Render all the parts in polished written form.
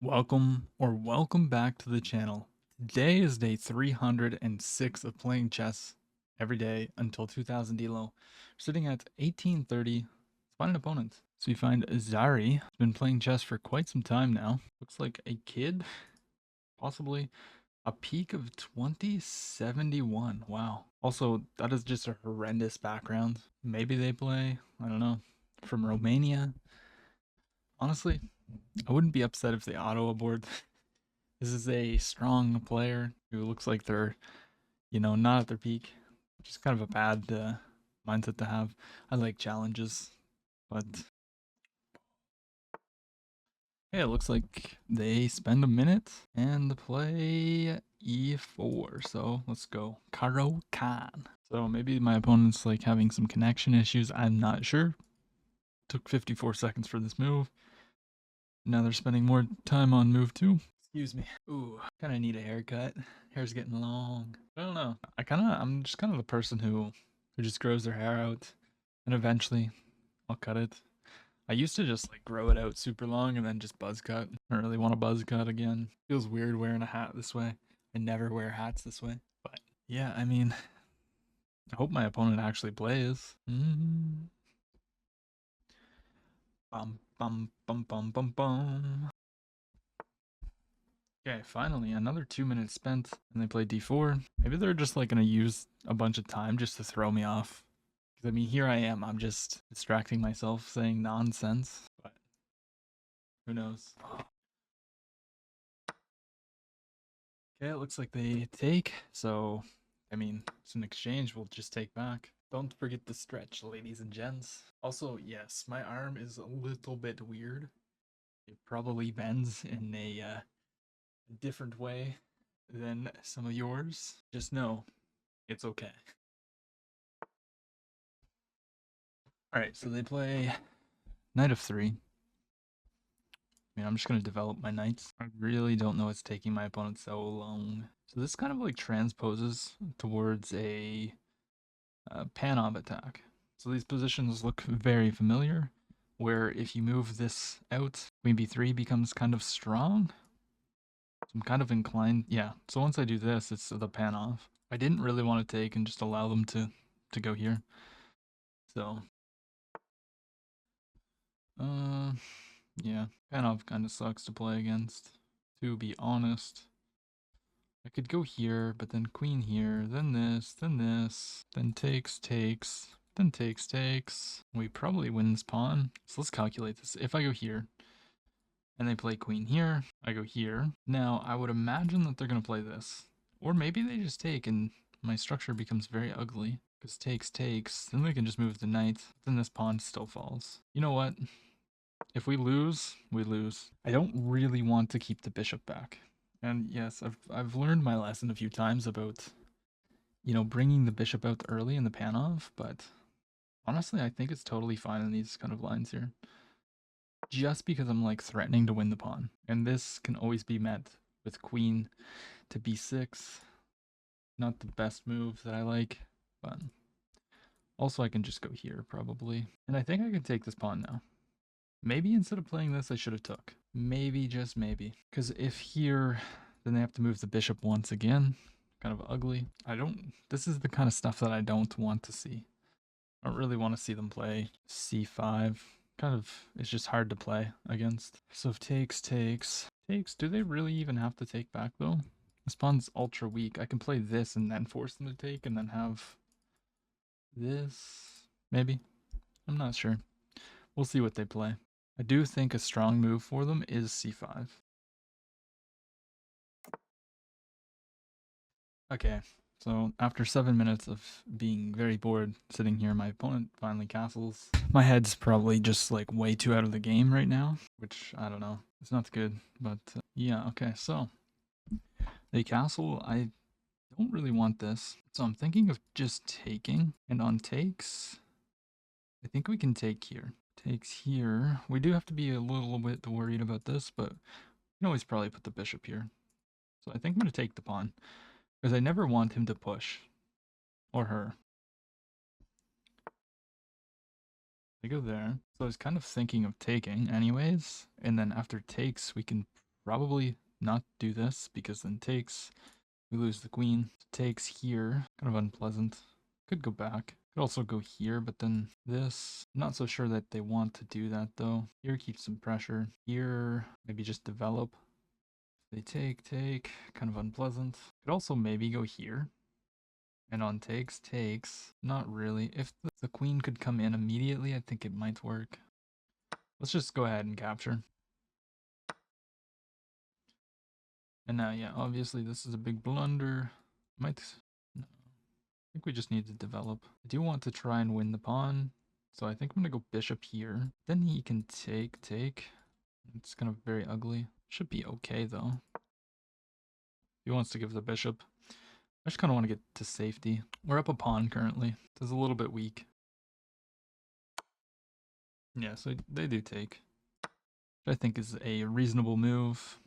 Welcome back to the channel. Today is day 306 of playing chess every day until 2000 elo. We're sitting at 1830. Let's find an opponent. So we find Zari. He's been playing chess for quite some time now. Looks like a kid, possibly. A peak of 2071. Wow. Also, that is just a horrendous background. Maybe they play, I don't know, from Romania. Honestly, I wouldn't be upset if they auto abort. This is a strong player who looks like they're, not at their peak, which is kind of a bad mindset to have. I like challenges, but hey, it looks like they spend a minute and play e4. So let's go. Karo Khan. So maybe my opponent's like having some connection issues. I'm not sure. Took 54 seconds for this move. Now they're spending more time on move 2. Excuse me. Ooh, kind of need a haircut. Hair's getting long. I don't know. I'm just kind of the person who just grows their hair out, and eventually I'll cut it. I used to just like grow it out super long and then just buzz cut. I don't really want to buzz cut again. Feels weird wearing a hat this way. I never wear hats this way. But yeah, I mean, I hope my opponent actually plays. Bum bum bum bum bum bum. Okay, finally, another 2 minutes spent, and they play d4. Maybe they're just like gonna use a bunch of time just to throw me off. Because I mean, here I am, I'm just distracting myself saying nonsense, but who knows. Okay, it looks like they take, so I mean, it's an exchange we'll just take back. Don't forget the stretch, ladies and gents. Also, yes, my arm is a little bit weird. It probably bends in a different way than some of yours. Just know it's okay. Alright, so they play knight of 3. I mean, I'm just going to develop my knights. I really don't know what's taking my opponent so long. So this kind of like transposes towards a Panov attack. So these positions look very familiar, where if you move this out, queen b3 becomes kind of strong. So I'm kind of inclined, yeah. So once I do this, it's the Panov. I didn't really want to take and just allow them to go here. So, yeah, Panov kind of sucks to play against, to be honest. I could go here, but then queen here, then this, then takes, then takes. We probably win this pawn. So let's calculate this. If I go here, and they play queen here, I go here. Now, I would imagine that they're going to play this. Or maybe they just take and my structure becomes very ugly. Because takes, then we can just move the knight. Then this pawn still falls. You know what? If we lose, we lose. I don't really want to keep the bishop back. And yes, I've learned my lesson a few times about, bringing the bishop out early in the Panov, but honestly, I think it's totally fine in these kind of lines here. Just because I'm like threatening to win the pawn. And this can always be met with queen to b6. Not the best move that I like, but also I can just go here probably. And I think I can take this pawn now. Maybe instead of playing this, I should have took. Maybe, just maybe. Because if here, then they have to move the bishop once again. Kind of ugly. This is the kind of stuff that I don't want to see. I don't really want to see them play c5. Kind of, it's just hard to play against. So if takes, do they really even have to take back though? This pawn's ultra weak. I can play this and then force them to take and then have this, maybe. I'm not sure. We'll see what they play. I do think a strong move for them is c5. Okay, so after 7 minutes of being very bored sitting here, my opponent finally castles. My head's probably just like way too out of the game right now, which I don't know. It's not good, but yeah, okay, so they castle. I don't really want this, so I'm thinking of just taking, and on takes, I think we can take here. Takes here. We do have to be a little bit worried about this, but we can always probably put the bishop here. So I think I'm going to take the pawn, because I never want him to push, or her. I go there. So I was kind of thinking of taking anyways, and then after takes, we can probably not do this because then takes, we lose the queen. Takes here, kind of unpleasant. Could go back. Could also go here, but then this. Not so sure that they want to do that though. Here keeps some pressure. Here, maybe just develop. They take, kind of unpleasant. Could also maybe go here. And on takes, not really. If the queen could come in immediately, I think it might work. Let's just go ahead and capture. And now, yeah, obviously this is a big blunder. Might, no. I think we just need to develop. I do want to try and win the pawn. So I think I'm gonna go bishop here. Then he can take. It's kind of very ugly. Should be okay though. He wants to give the bishop. I just kind of want to get to safety. We're up a pawn currently. This is a little bit weak. Yeah, so they do take. Which I think is a reasonable move.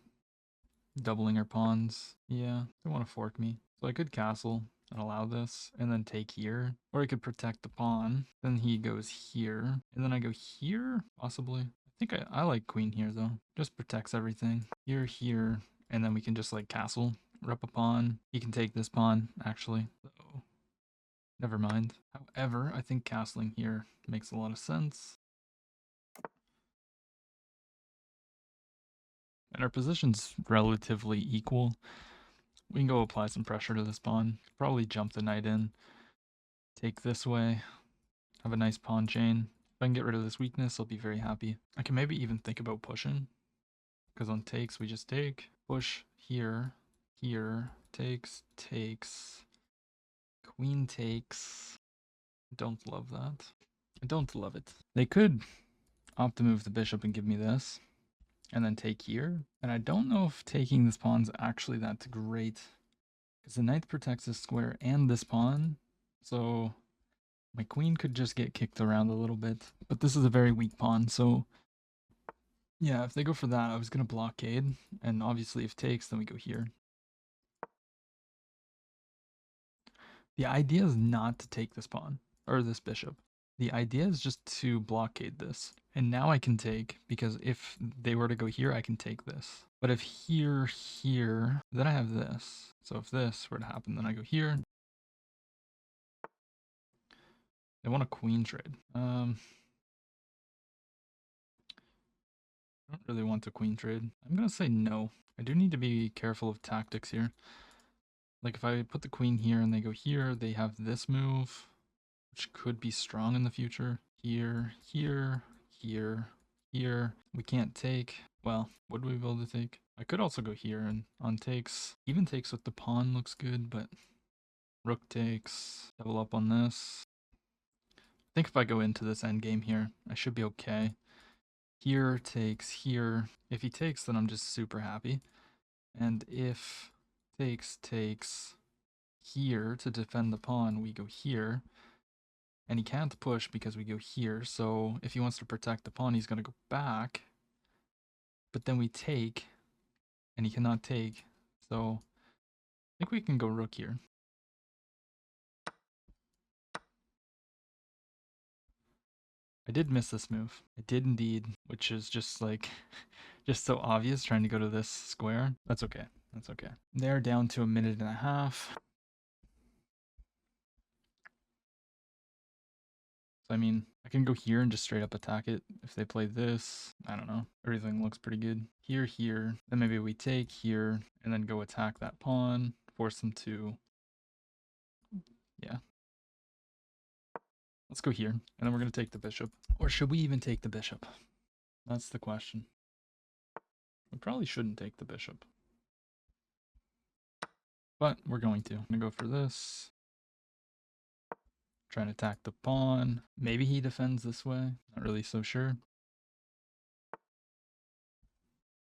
Doubling our pawns. Yeah, they want to fork me. So I could castle and allow this, and then take here. Or I could protect the pawn. Then he goes here. And then I go here, possibly. I think I like queen here, though. Just protects everything. Here, and then we can just, like, castle. Rep a pawn. He can take this pawn, actually. So, never mind. However, I think castling here makes a lot of sense. And our position's relatively equal. We can go apply some pressure to this pawn. Probably jump the knight in. Take this way. Have a nice pawn chain. If I can get rid of this weakness, I'll be very happy. I can maybe even think about pushing. Because on takes, we just take. Push here. Here. Takes. Queen takes. Don't love that. I don't love it. They could opt to move the bishop and give me this. And then take here. And I don't know if taking this pawn's actually that great. Because the knight protects this square and this pawn. So my queen could just get kicked around a little bit. But this is a very weak pawn, so yeah, if they go for that, I was going to blockade. And obviously if takes, then we go here. The idea is not to take this pawn, or this bishop. The idea is just to blockade this. And now I can take, because if they were to go here, I can take this. But if here, then I have this. So if this were to happen, then I go here. They want a queen trade. I don't really want a queen trade. I'm going to say no. I do need to be careful of tactics here. Like if I put the queen here and they go here, they have this move, which could be strong in the future. Here. We can't take. Well, would we be able to take? I could also go here and on takes. Even takes with the pawn looks good, but rook takes. Double up on this. I think if I go into this endgame here, I should be okay. Here takes here. If he takes, then I'm just super happy. And if takes here to defend the pawn, we go here. And he can't push because we go here, so if he wants to protect the pawn, he's going to go back. But then we take, and he cannot take, so I think we can go rook here. I did miss this move. I did indeed, which is just like, just so obvious, trying to go to this square. That's okay. That's okay. They're down to a minute and a half. So, I mean, I can go here and just straight up attack it. If they play this, I don't know. Everything looks pretty good. Here. Then maybe we take here and then go attack that pawn. Force them to... Yeah. Let's go here. And then we're going to take the bishop. Or should we even take the bishop? That's the question. We probably shouldn't take the bishop. But we're going to. I'm going to go for this. Try and attack the pawn. Maybe he defends this way. Not really so sure.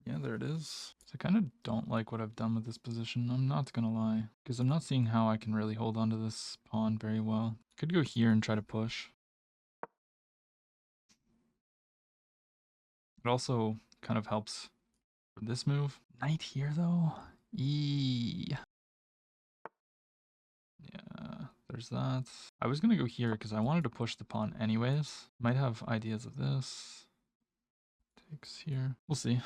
Yeah, there it is. So I kind of don't like what I've done with this position. I'm not gonna lie. Because I'm not seeing how I can really hold on to this pawn very well. Could go here and try to push. It also kind of helps for this move. Knight here though? Yeah, there's that. I was gonna go here because I wanted to push the pawn anyways. Might have ideas of this. Takes here. We'll see.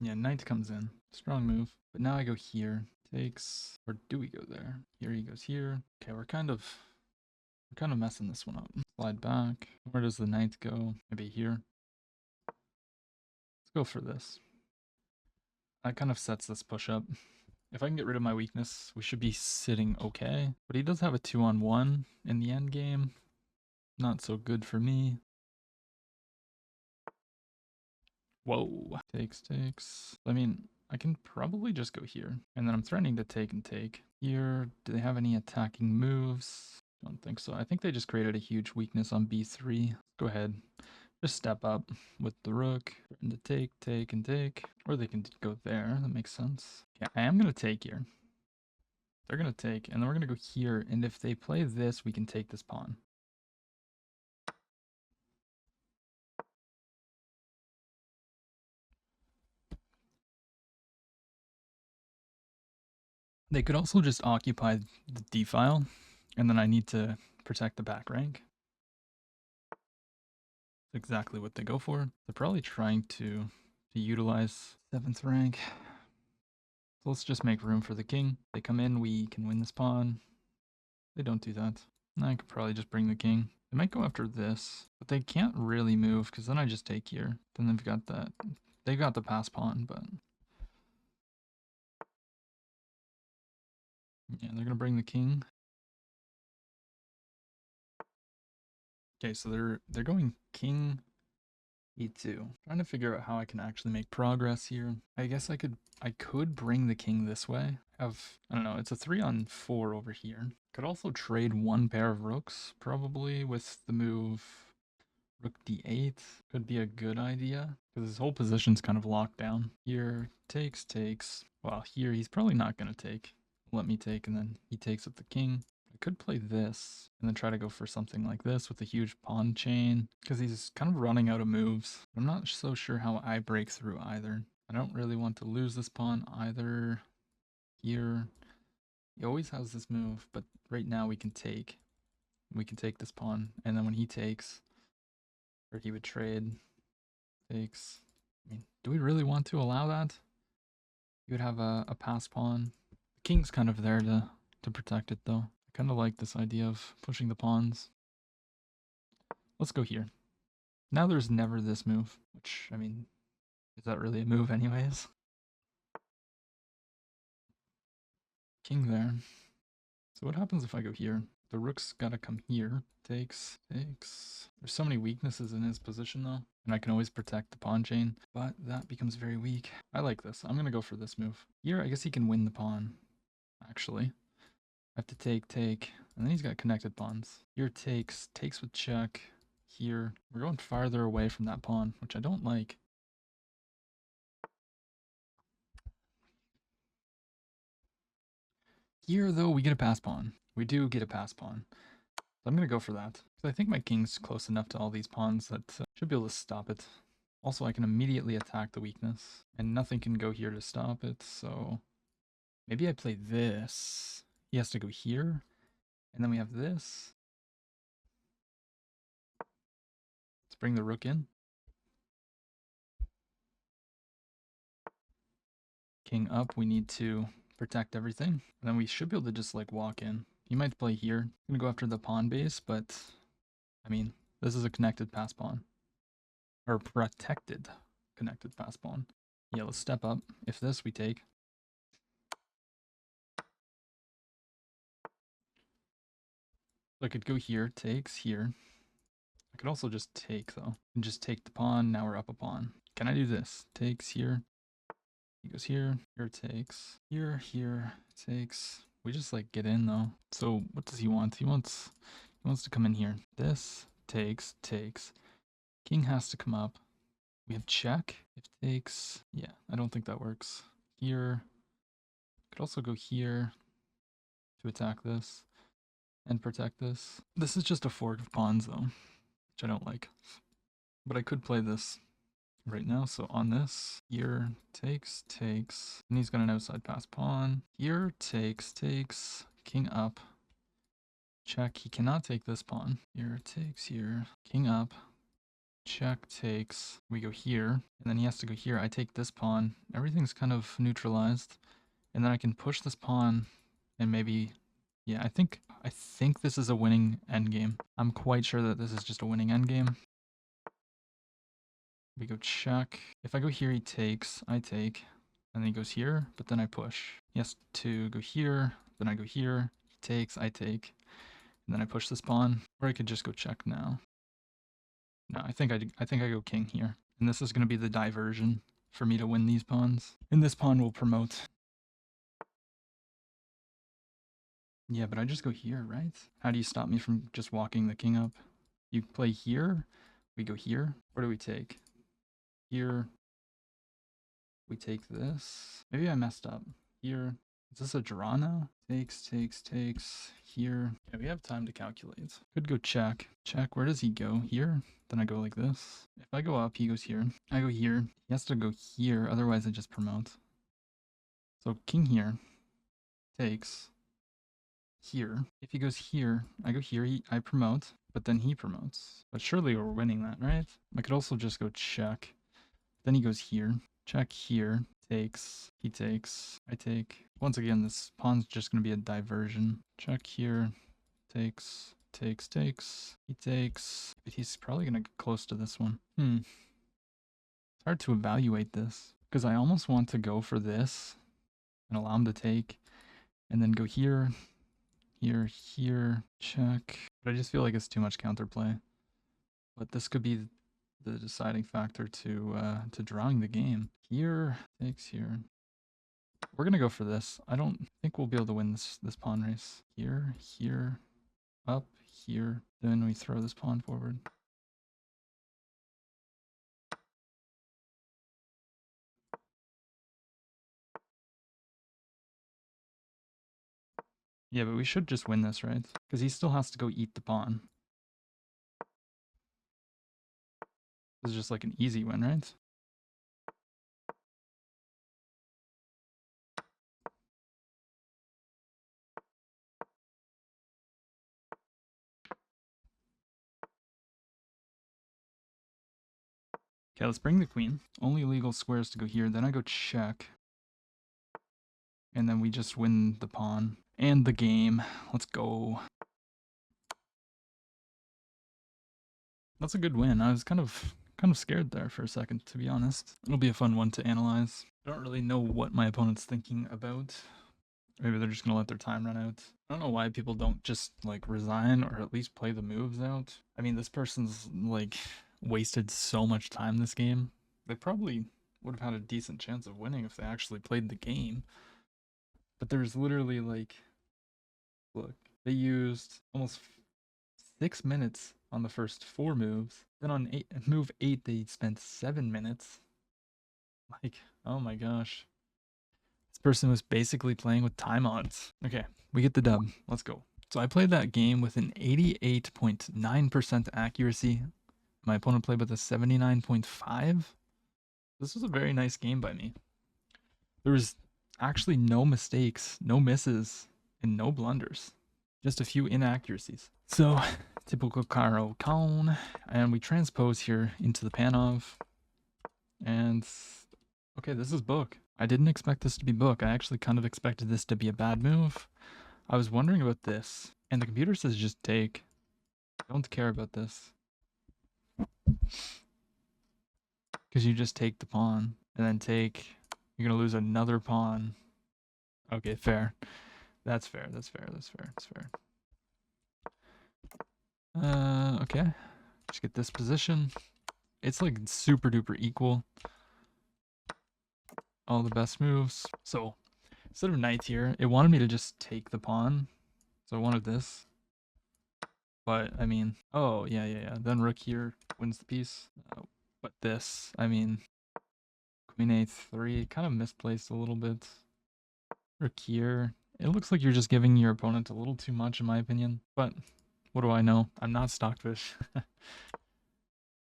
Yeah, knight comes in. Strong move. But now I go here. Takes. Or do we go there? Here he goes here. Okay, we're kind of messing this one up. Slide back. Where does the knight go? Maybe here. Let's go for this. That kind of sets this push up. If I can get rid of my weakness, we should be sitting okay. But he does have a 2-on-1 in the end game. Not so good for me. Whoa. Takes. I mean, I can probably just go here. And then I'm threatening to take and take. Here, do they have any attacking moves? Don't think so. I think they just created a huge weakness on b3. Go ahead. Just step up with the rook. Threaten to take, and take. Or they can go there. That makes sense. Yeah, I am going to take here. They're going to take, and then we're going to go here. And if they play this, we can take this pawn. They could also just occupy the d file, and then I need to protect the back rank. That's exactly what they go for. They're probably trying to utilize 7th rank. So let's just make room for the king. They come in, we can win this pawn. They don't do that. I could probably just bring the king. They might go after this, but they can't really move because then I just take here. Then they've got that. They've got the pass pawn, but yeah, they're gonna bring the king. Okay, so they're going king e2. Trying to figure out how I can actually make progress here. I guess I could bring the king this way. I don't know, it's a 3-on-4 over here. Could also trade one pair of rooks, probably with the move rook d8. Could be a good idea, because his whole position's kind of locked down. Here, takes. Well, here he's probably not going to take. Let me take, and then he takes with the king. I could play this, and then try to go for something like this with a huge pawn chain, because he's kind of running out of moves. I'm not so sure how I break through either. I don't really want to lose this pawn either. Here, he always has this move, but right now we can take. We can take this pawn, and then when he takes, or he would trade, takes. I mean, do we really want to allow that? You would have a pass pawn. The king's kind of there to protect it, though. I kind of like this idea of pushing the pawns. Let's go here. Now there's never this move, which, I mean, is that really a move anyways? King there. So what happens if I go here? The rook's gotta come here. Takes. There's so many weaknesses in his position, though. And I can always protect the pawn chain, but that becomes very weak. I like this. I'm gonna go for this move. Here, I guess he can win the pawn, actually. I have to take, and then he's got connected pawns. Here takes with check. Here, we're going farther away from that pawn, which I don't like. Here, though, we get a pass pawn. We do get a pass pawn. So I'm going to go for that. Because I think my king's close enough to all these pawns that should be able to stop it. Also, I can immediately attack the weakness. And nothing can go here to stop it, so... Maybe I play this. He has to go here. And then we have this. Let's bring the rook in. King up, we need to protect everything. And then we should be able to just like walk in. He might play here. I'm gonna go after the pawn base, but I mean, this is a connected pass pawn. Or protected connected pass pawn. Yeah, let's step up. If this, we take. So I could go here, takes here. I could also just take though. And just take the pawn, now we're up a pawn. Can I do this? Takes here. He goes here, here takes. Here, takes. We just like get in though. So what does he want? He wants to come in here. This takes. King has to come up. We have check. If takes. Yeah, I don't think that works. Here. Could also go here to attack this and protect this. This is just a fork of pawns though, which I don't like. But I could play this right now. So on this, here takes, and he's got an outside pass pawn. Here takes, king up. Check, he cannot take this pawn. Here takes, here, king up. check takes. We go here, and then he has to go here. I take this pawn. Everything's kind of neutralized. And then I can push this pawn and maybe, yeah, I think this is a winning endgame. I'm quite sure that this is just a winning endgame. We go check. If I go here, he takes, I take, and then he goes here, but then I push. He has to go here, then I go here, he takes, I take, and then I push this pawn, or I could just go check now. No, I think I go king here, and this is going to be the diversion for me to win these pawns. And this pawn will promote. Yeah, but I just go here, right? How do you stop me from just walking the king up? You play here, we go here. Where do we take? Here. We take this. Maybe I messed up. Here. Is this a draw now? Takes, takes, takes. Here. Yeah, we have time to calculate. Could go check. Check. Where does he go? Here? Then I go like this. If I go up, he goes here. I go here. He has to go here, otherwise I just promote. So king here. Takes. Here. If he goes here, I go here, I promote, but then he promotes. But surely we're winning that, right? I could also just go check. Then he goes here. Check here. Takes. He takes. I take. Once again, this pawn's just going to be a diversion. Check here. Takes. Takes. Takes. He takes. But he's probably going to get close to this one. It's hard to evaluate this. Because I almost want to go for this. And allow him to take. And then go here. Here. Here. Check. But I just feel like it's too much counterplay. But this could be the deciding factor to drawing the game. Here, takes here. We're gonna go for this. I don't think we'll be able to win this pawn race. Here, here, up, here. Then we throw this pawn forward. Yeah, but we should just win this, right? Because he still has to go eat the pawn. This is just like an easy win, right? Okay, let's bring the queen. Only legal squares to go here. Then I go check. And then we just win the pawn. And the game. Let's go. That's a good win. I was kind of scared there for a second, to be honest. It'll be a fun one to analyze. I don't really know what my opponent's thinking about. Maybe they're just gonna let their time run out. I don't know why people don't just like resign or at least play the moves out. I mean, this person's like wasted so much time this game. They probably would have had a decent chance of winning if they actually played the game. But there's literally like, look, they used almost 6 minutes on the first 4 moves. Then on move 8, they spent 7 minutes. Like, oh my gosh. This person was basically playing with time odds. Okay, we get the dub. Let's go. So I played that game with an 88.9% accuracy. My opponent played with a 79.5. This was a very nice game by me. There was actually no mistakes, no misses, and no blunders. Just a few inaccuracies. So, typical Caro Kaun, and we transpose here into the Panov. And, okay, this is book. I didn't expect this to be book. I actually kind of expected this to be a bad move. I was wondering about this, and the computer says just take. Don't care about this. Because you just take the pawn, and then take. You're going to lose another pawn. Okay, fair. That's fair, that's fair, that's fair, that's fair. Okay. Just get this position. It's like super duper equal. All the best moves. So, instead of knight here, it wanted me to just take the pawn. So I wanted this. But, I mean, oh, yeah. Then rook here wins the piece. But this, I mean, queen a3, kind of misplaced a little bit. Rook here. It looks like you're just giving your opponent a little too much, in my opinion. But what do I know? I'm not Stockfish.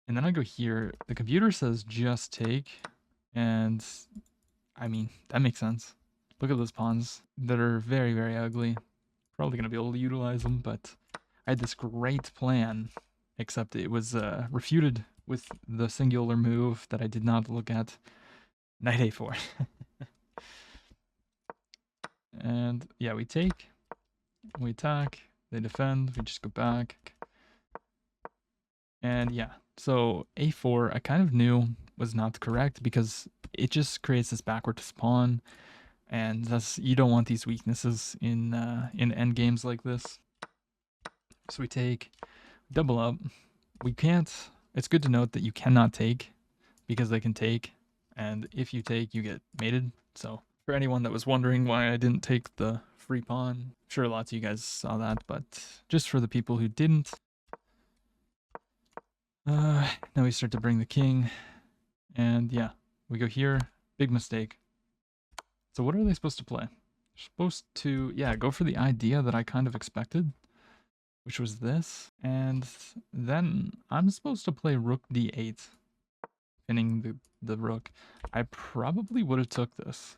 And then I go here. The computer says just take. And, I mean, that makes sense. Look at those pawns that are very, very ugly. Probably going to be able to utilize them, but I had this great plan, except it was refuted with the singular move that I did not look at. Knight a4. And yeah, we take, we attack, they defend, we just go back. And yeah, so a4 I kind of knew was not correct because it just creates this backwards pawn, and that's, you don't want these weaknesses in end games like this. So we take, double up. We can't, it's good to note that you cannot take because they can take, and if you take, you get mated. So for anyone that was wondering why I didn't take the free pawn, I'm sure lots of you guys saw that, but just for the people who didn't, now we start to bring the king, and yeah, we go here, big mistake. So what are they supposed to play? They're supposed to, yeah, go for the idea that I kind of expected, which was this, and then I'm supposed to play rook d8, pinning the rook. I probably would have took this.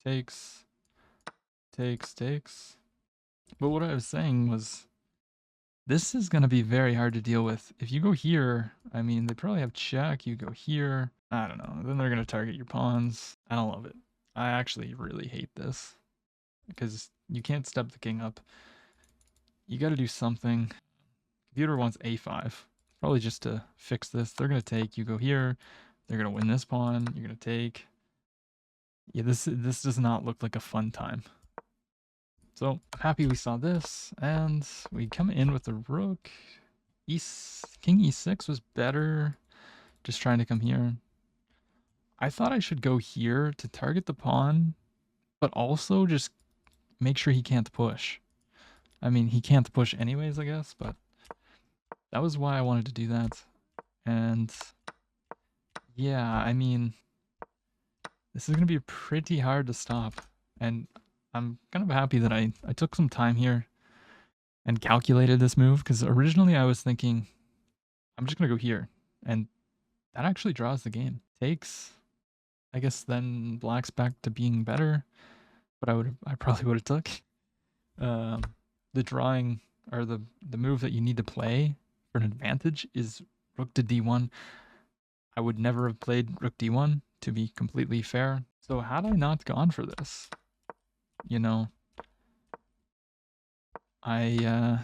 Takes, takes. But what I was saying was, this is going to be very hard to deal with. If you go here, I mean, they probably have check, you go here, I don't know, then they're going to target your pawns. I don't love it. I actually really hate this, because you can't step the king up. You got to do something. Computer wants a5, probably just to fix this. They're going to take, you go here, they're going to win this pawn, you're going to take. Yeah, this does not look like a fun time. So I'm happy we saw this, and we come in with the rook. King e6 was better, just trying to come here. I thought I should go here to target the pawn, but also just make sure he can't push. I mean, he can't push anyways, I guess, but that was why I wanted to do that. And yeah, I mean, this is going to be pretty hard to stop. And I'm kind of happy that I took some time here and calculated this move, because originally I was thinking, I'm just going to go here. And that actually draws the game. Takes, I guess then black's back to being better, but I probably would have took. The drawing, or the move that you need to play for an advantage is rook to d1. I would never have played rook d1, to be completely fair. So had I not gone for this, you know, I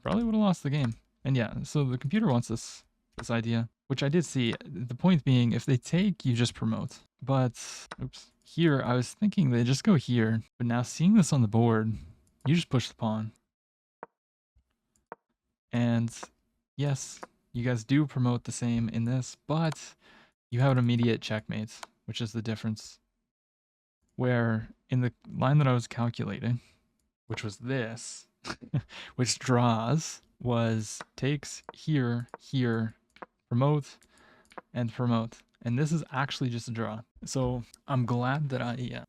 probably would have lost the game. And yeah, so the computer wants this idea, which I did see. The point being, if they take, you just promote. But, oops, here I was thinking they just go here, but now seeing this on the board, you just push the pawn. And yes, you guys do promote the same in this, but you have an immediate checkmate, which is the difference. Where in the line that I was calculating, which was this, which draws, was takes here, here, promote, and promote. And this is actually just a draw. So I'm glad that I,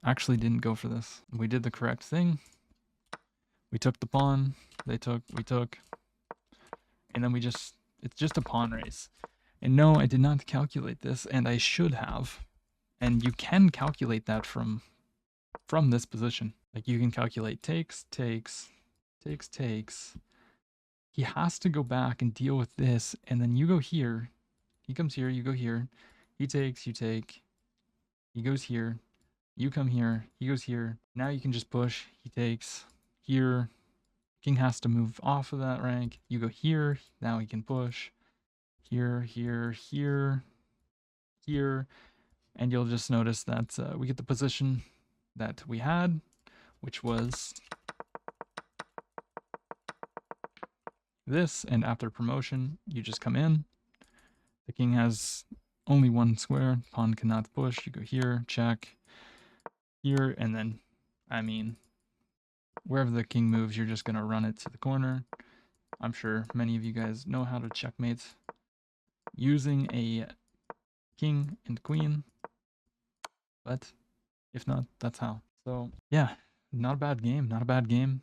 actually didn't go for this. We did the correct thing. We took the pawn, they took, we took, and then it's just a pawn race. And no, I did not calculate this, and I should have. And you can calculate that from this position. Like, you can calculate takes. He has to go back and deal with this, and then you go here. He comes here, you go here. He takes, you take. He goes here. You come here. He goes here. Now you can just push. He takes here. King has to move off of that rank. You go here. Now he can push. Here, here, here, here. And you'll just notice that we get the position that we had, which was this. And after promotion, you just come in. The king has only one square. Pawn cannot push. You go here, check, here, and then, I mean, wherever the king moves, you're just going to run it to the corner. I'm sure many of you guys know how to checkmate using a king and queen, but if not, that's how. So yeah, not a bad game, not a bad game.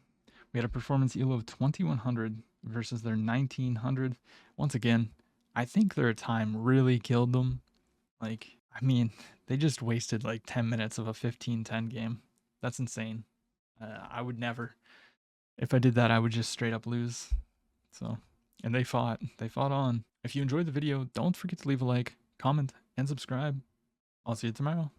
We had a performance elo of 2100 versus their 1900. Once again, I think their time really killed them. Like, I mean, they just wasted like 10 minutes of a 15-10 game. That's insane. I would never. If I did that, I would just straight up lose. So, and they fought on. If you enjoyed the video, don't forget to leave a like, comment, and subscribe. I'll see you tomorrow.